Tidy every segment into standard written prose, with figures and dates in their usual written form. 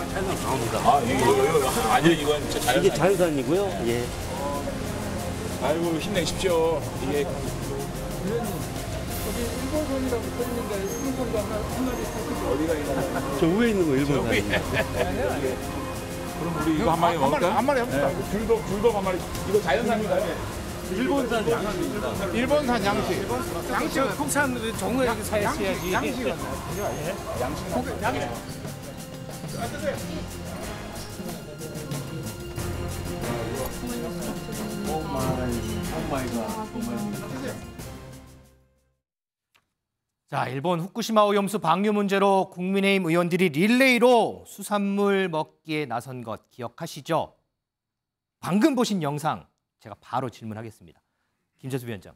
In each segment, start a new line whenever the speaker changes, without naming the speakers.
자연산 강합니다.
아, 이거 아니 이건 진짜 자연산.
이게 자연산이고요. 예.
아이고 힘내십시오. 이게
일본산이라고 써있는 게 일본산도 하나씩 섞이죠.
어디가 있나?
저 위에 있는 거 일본산입니다.
그럼 우리 이거 한 마리 먹을까?
한 마리 합시다.
귤도 한 마리. 이거 자연산입니다.
일본산 양식입니다.
일본산 양식. 양식은 국산 종을 여기 사야지. 양식은
자, 일본 후쿠시마 오염수 방류 문제로 국민의힘 의원들이 릴레이로 수산물 먹기에 나선 것 기억하시죠? 방금 보신 영상 제가 바로 질문하겠습니다. 김재수 위원장,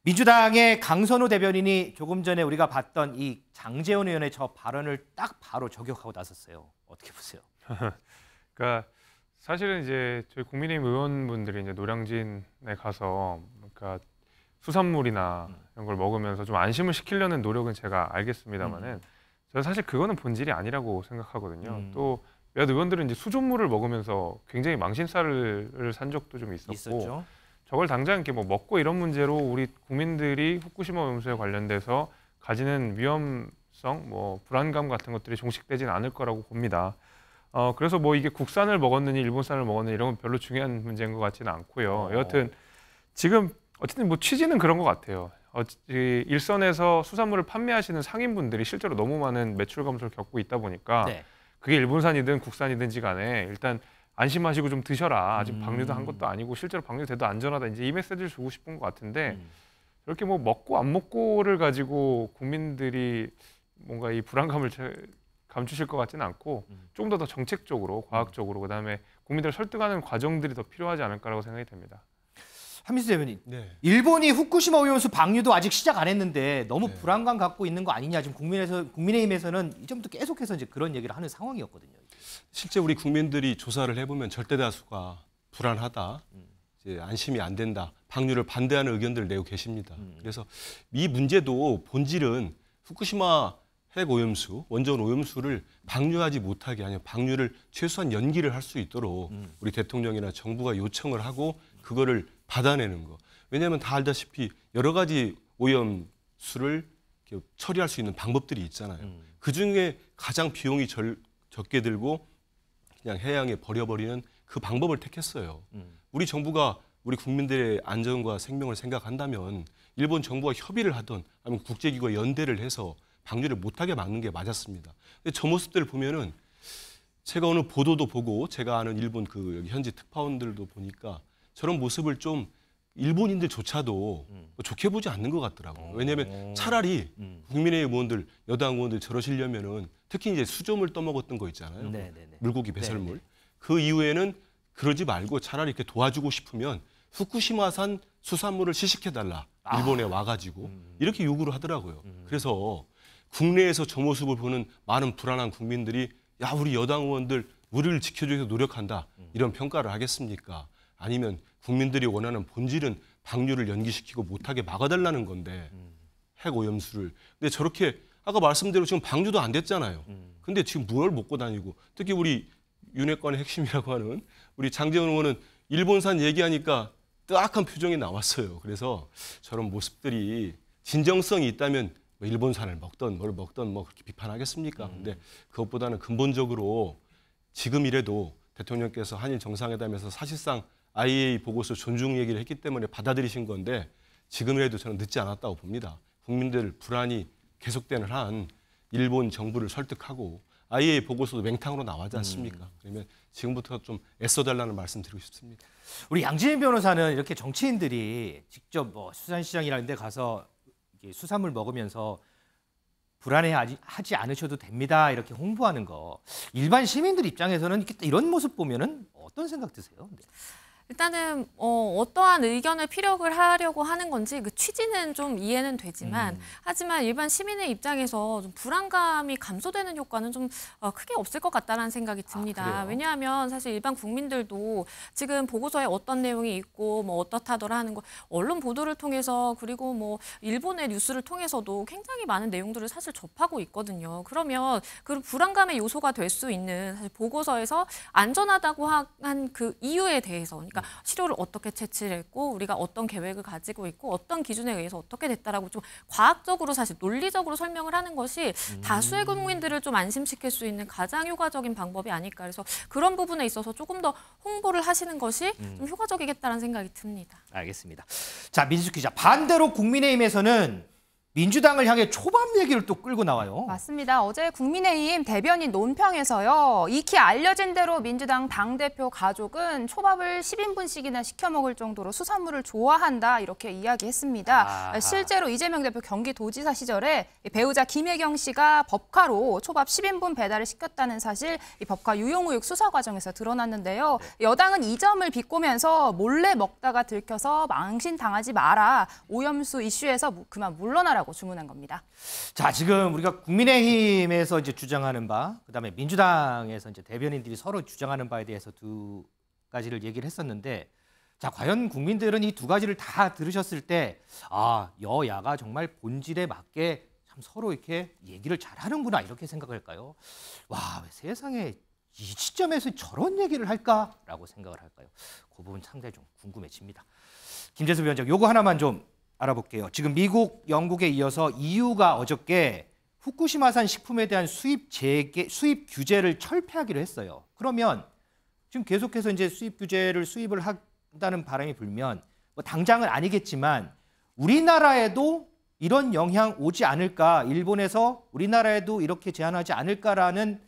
민주당의 강선우 대변인이 조금 전에 우리가 봤던 이 장제원 의원의 저 발언을 딱 바로 저격하고 나섰어요. 어떻게 보세요?
그러니까 사실은 이제 저희 국민의힘 의원분들이 이제 노량진에 가서 그러니까 수산물이나 이런 걸 먹으면서 좀 안심을 시키려는 노력은 제가 알겠습니다만은 저는 사실 그거는 본질이 아니라고 생각하거든요. 또 몇 의원들은 이제 수돗물을 먹으면서 굉장히 망신살을 산 적도 좀 있었고 저걸 당장 이렇게 뭐 먹고 이런 문제로 우리 국민들이 후쿠시마 오염수에 관련돼서 가지는 위험성, 뭐 불안감 같은 것들이 종식되진 않을 거라고 봅니다. 그래서 뭐 이게 국산을 먹었느니 일본산을 먹었느니 이런 건 별로 중요한 문제인 것 같지는 않고요. 여하튼 지금 어쨌든 뭐 취지는 그런 것 같아요. 일선에서 수산물을 판매하시는 상인분들이 실제로 너무 많은 매출 감소를 겪고 있다 보니까 그게 일본산이든 국산이든지 간에 일단 안심하시고 좀 드셔라. 아직 방류도 한 것도 아니고 실제로 방류돼도 안전하다. 이제 이 메시지를 주고 싶은 것 같은데 저렇게 뭐 먹고 안 먹고를 가지고 국민들이 뭔가 이 불안감을 감추실 것 같지는 않고 좀 더 정책적으로, 과학적으로 그다음에 국민들을 설득하는 과정들이 더 필요하지 않을까라고 생각이 됩니다.
한민수 대변인, 일본이 후쿠시마 오염수 방류도 아직 시작 안 했는데 너무 불안감 갖고 있는 거 아니냐. 지금 국민의힘에서는 이전부터 계속해서 이제 그런 얘기를 하는 상황이었거든요.
실제 우리 국민들이 조사를 해보면 절대 다수가 불안하다, 이제 안심이 안 된다, 방류를 반대하는 의견들을 내고 계십니다. 그래서 이 문제도 본질은 후쿠시마 핵 오염수, 원전 오염수를 방류하지 못하게 아니면 방류를 최소한 연기를 할 수 있도록 우리 대통령이나 정부가 요청을 하고 그거를 받아내는 거. 왜냐하면 다 알다시피 여러 가지 오염수를 처리할 수 있는 방법들이 있잖아요. 그중에 가장 비용이 적게 들고 그냥 해양에 버려버리는 그 방법을 택했어요. 우리 정부가 우리 국민들의 안전과 생명을 생각한다면 일본 정부와 협의를 하던 아니면 국제기구와 연대를 해서 방류를 못하게 막는 게 맞았습니다. 근데 저 모습들을 보면은 제가 오늘 보도도 보고 제가 아는 일본 그 여기 현지 특파원들도 보니까 저런 모습을 좀 일본인들조차도 좋게 보지 않는 것 같더라고요. 왜냐하면 차라리 국민의힘 의원들, 여당 의원들 저러시려면은 특히 이제 수조물 떠먹었던 거 있잖아요. 물고기 배설물. 그 이후에는 그러지 말고 차라리 이렇게 도와주고 싶으면 후쿠시마산 수산물을 시식해달라. 일본에 와가지고 이렇게 요구를 하더라고요. 그래서 국내에서 저 모습을 보는 많은 불안한 국민들이 야, 우리 여당 의원들 우리를 지켜주기 위해서 노력한다. 이런 평가를 하겠습니까? 아니면 국민들이 원하는 본질은 방류를 연기시키고 못하게 막아달라는 건데 핵 오염수를. 근데 저렇게 아까 말씀대로 지금 방류도 안 됐잖아요. 근데 지금 뭘 먹고 다니고 특히 우리 윤핵관의 핵심이라고 하는 우리 장제원 의원은 일본산 얘기하니까 뜨악한 표정이 나왔어요. 그래서 저런 모습들이 진정성이 있다면 뭐 일본산을 먹던 뭘 먹던 뭐 그렇게 비판하겠습니까? 근데 그것보다는 근본적으로 지금이라도 대통령께서 한일 정상회담에서 사실상 IAEA 보고서 존중 얘기를 했기 때문에 받아들이신 건데 지금이라도 저는 늦지 않았다고 봅니다. 국민들 불안이 계속되는 한 일본 정부를 설득하고 IAEA 보고서도 맹탕으로 나와지 않습니까? 그러면 지금부터 좀 애써달라는 말씀 드리고 싶습니다.
우리 양진일 변호사는 이렇게 정치인들이 직접 뭐 수산시장이라는 데 가서 수산물 먹으면서 불안해하지 않으셔도 됩니다. 이렇게 홍보하는 거. 일반 시민들 입장에서는 이런 모습 보면은 어떤 생각 드세요?
일단은 어떠한 의견을 피력을 하려고 하는 건지 그 취지는 좀 이해는 되지만 하지만 일반 시민의 입장에서 좀 불안감이 감소되는 효과는 좀 크게 없을 것 같다는 생각이 듭니다. 왜냐하면 사실 일반 국민들도 지금 보고서에 어떤 내용이 있고 뭐 어떻다더라 하는 거 언론 보도를 통해서 그리고 뭐 일본의 뉴스를 통해서도 굉장히 많은 내용들을 사실 접하고 있거든요. 그러면 그 불안감의 요소가 될 수 있는 사실 보고서에서 안전하다고 한 그 이유에 대해서 그러니까 치료를 어떻게 채취를 했고 우리가 어떤 계획을 가지고 있고 어떤 기준에 의해서 어떻게 됐다라고 좀 과학적으로 사실 논리적으로 설명을 하는 것이 다수의 국민들을 좀 안심시킬 수 있는 가장 효과적인 방법이 아닐까. 그래서 그런 부분에 있어서 조금 더 홍보를 하시는 것이 좀 효과적이겠다는 생각이 듭니다.
알겠습니다. 자, 민수 기자. 반대로 국민의힘에서는 민주당을 향해 초밥 얘기를 또 끌고 나와요.
맞습니다. 어제 국민의힘 대변인 논평에서요. 익히 알려진 대로 민주당 당대표 가족은 초밥을 10인분씩이나 시켜 먹을 정도로 수산물을 좋아한다 이렇게 이야기했습니다. 실제로 이재명 대표 경기도지사 시절에 배우자 김혜경 씨가 법카로 초밥 10인분 배달을 시켰다는 사실 이 법카 유용의혹 수사 과정에서 드러났는데요. 여당은 이 점을 비꼬면서 몰래 먹다가 들켜서 망신당하지 마라. 오염수 이슈에서 그만 물러나라고 주문한 겁니다.
자, 지금 우리가 국민의힘에서 이제 주장하는 바, 그다음에 민주당에서 이제 대변인들이 서로 주장하는 바에 대해서 두 가지를 얘기를 했었는데, 자, 과연 국민들은 이 두 가지를 다 들으셨을 때, 여야가 정말 본질에 맞게 참 서로 이렇게 얘기를 잘하는구나 이렇게 생각할까요? 와, 왜 세상에 이 시점에서 저런 얘기를 할까라고 생각을 할까요? 그 부분 상당히 좀 궁금해집니다. 김재수 위원장, 요거 하나만 좀 알아볼게요. 지금 미국, 영국에 이어서 EU가 어저께 후쿠시마산 식품에 대한 수입 규제를 철폐하기로 했어요. 그러면 지금 계속해서 이제 수입을 한다는 바람이 불면 뭐 당장은 아니겠지만 우리나라에도 이런 영향 오지 않을까, 일본에서 우리나라에도 이렇게 제한하지 않을까라는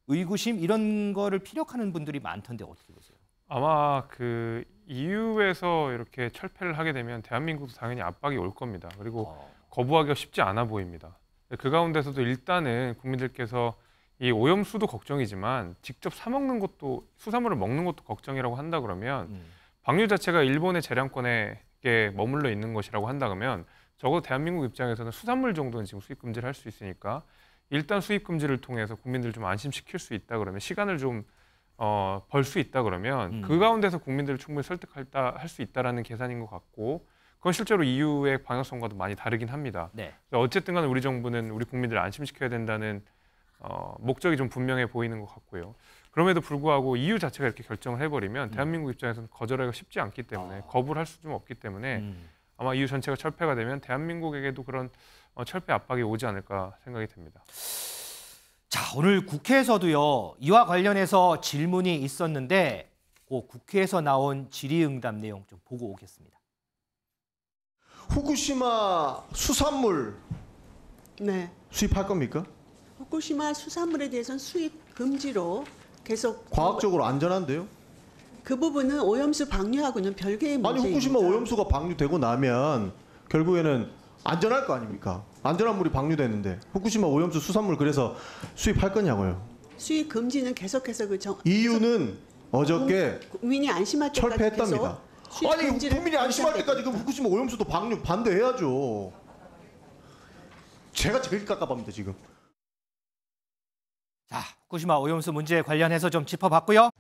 의구심 이런 거를 피력하는 분들이 많던데 어떻게 보세요?
아마 그 EU에서 이렇게 철폐를 하게 되면 대한민국도 당연히 압박이 올 겁니다. 그리고 거부하기가 쉽지 않아 보입니다. 그 가운데서도 일단은 국민들께서 이 오염수도 걱정이지만 직접 사 먹는 것도, 수산물을 먹는 것도 걱정이라고 한다 그러면 방류 자체가 일본의 재량권에 머물러 있는 것이라고 한다 그러면 적어도 대한민국 입장에서는 수산물 정도는 지금 수입 금지를 할 수 있으니까 일단 수입 금지를 통해서 국민들을 좀 안심시킬 수 있다 그러면, 시간을 좀 벌 수 있다 그러면 그 가운데서 국민들을 충분히 할 수 있다라는 계산인 것 같고, 그건 실제로 EU의 방향성과도 많이 다르긴 합니다.
네.
어쨌든 간에 우리 정부는 우리 국민들을 안심시켜야 된다는 목적이 좀 분명해 보이는 것 같고요. 그럼에도 불구하고 EU 자체가 이렇게 결정을 해버리면 대한민국 입장에서는 거절하기가 쉽지 않기 때문에, 거부를 할 수 좀 없기 때문에 아마 EU 전체가 철폐가 되면 대한민국에게도 그런 철폐 압박이 오지 않을까 생각이 됩니다.
자, 오늘 국회에서도요, 이와 관련해서 질문이 있었는데 국회에서 나온 질의응답 내용 좀 보고 오겠습니다.
후쿠시마 수산물
네.
수입할 겁니까?
후쿠시마 수산물에 대해서는 수입 금지로 계속
과학적으로 안전한데요?
그 부분은 오염수 방류하고는 별개의 문제입니다.
아니 후쿠시마 오염수가 방류되고 나면 결국에는 안전할 거 아닙니까? 안전한 물이 방류됐는데 후쿠시마 오염수 수산물 그래서 수입할 거냐고요?
수입 금지는 계속해서
EU는 어저께
국민이 안심할 때까지
철폐했답니다. 아니 국민이 안심할 때까지 그럼 후쿠시마 오염수도 방류 반대해야죠. 제가 제일 깝깝합니다 지금.
자, 후쿠시마 오염수 문제 관련해서 좀 짚어봤고요.